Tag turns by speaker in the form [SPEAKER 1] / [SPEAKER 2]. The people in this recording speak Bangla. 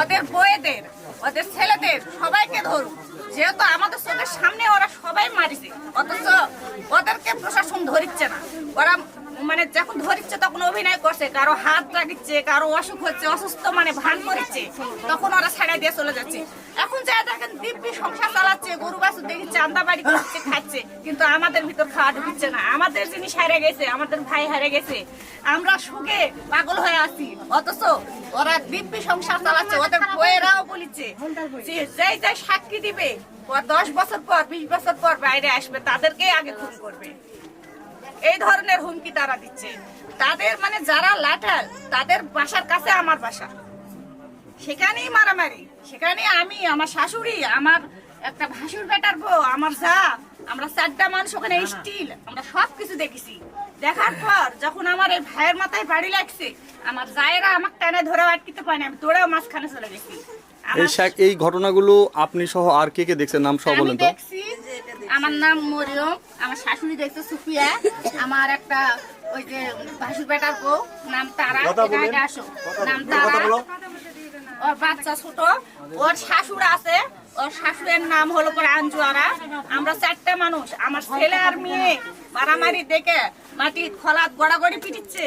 [SPEAKER 1] ওদের বউদের, ওদের ছেলেদের সবাইকে ধরুক, যেহেতু আমাদের চোখের সামনে ওরা সবাই মারিছে, অথচ ওদেরকে প্রশাসন ধরিচ্ছে না। ওরা মানে যখন ধরিচ্ছে তখন অভিনয় করছে, কারো হাত লাগিচ্ছে, কারো অসুখ হচ্ছে, অসুস্থ মানে ভান করছে, তখন ওরা ছাড়াই দিয়ে চলে যাচ্ছে। এখন যা দেখেন দিব্যি সংসার চালাচ্ছে, গরু বাছুর দেখি চান্দা বাড়ি করছে, খাচ্ছে, কিন্তু আমাদের ভিতর খাওয়া ঢুকছে না। আমাদের জিনিস হারিয়ে গেছে, আমাদের ভাই হারিয়ে গেছে, আমরা সুখে পাগল হয়ে আছি, অথচ ওরা দিব্যি সংসার চালাচ্ছে। ওদের বইয়েরাও বলিচ্ছে যে যাই সাক্ষী দিবে 10 বছর পর 20 বছর পর বাইরে আসবে, তাদেরকেই আগে খুন করবে। এই ধরনের হুমকি তারা দিচ্ছে। তাদের মানে যারা লাঠাল, তাদের বাসার কাছে আমার বাসা, সেখানেই মারামারি, সেখানে আমি, আমার শাশুড়ি, আমার একটা ভাসুর বেটার বউ, আমার যা, আমরা 4টা মানুষ ওখানে স্টিল, আমরা সবকিছু দেখেছি। দেখার পর যখন আমার এই ভাইয়ের মাথায় বাড়ি লাগছে, আমার জায়েরা আমাকে টানে ধরে আটকিতে পারে না, আমি দৌড়েও মাঝখানে চলে গেছি।
[SPEAKER 2] এই ঘটনাগুলো আপনি সহ আর কে কে দেখছেন, নাম সহ বলেন তো?
[SPEAKER 1] দেখছি, আমার নাম মরিয়ম, আমার শাশুড়ি দেখছে সুফিয়া, আমার একটা ওই যে ভাসুর বেটার বউ নাম তারা, এখানে আসো, নাম তারা, ওর বাচ্চা ছোট, ওর শাশুড় আছে, ওর শাশুড়ের নাম হলো পরে আঞ্জুয়ারা। আমরা 4টা মানুষ, আমার ছেলে আর মেয়ে মারামারি দেখে মাটি খোলা গড়াগড়ি পিটিচ্ছে।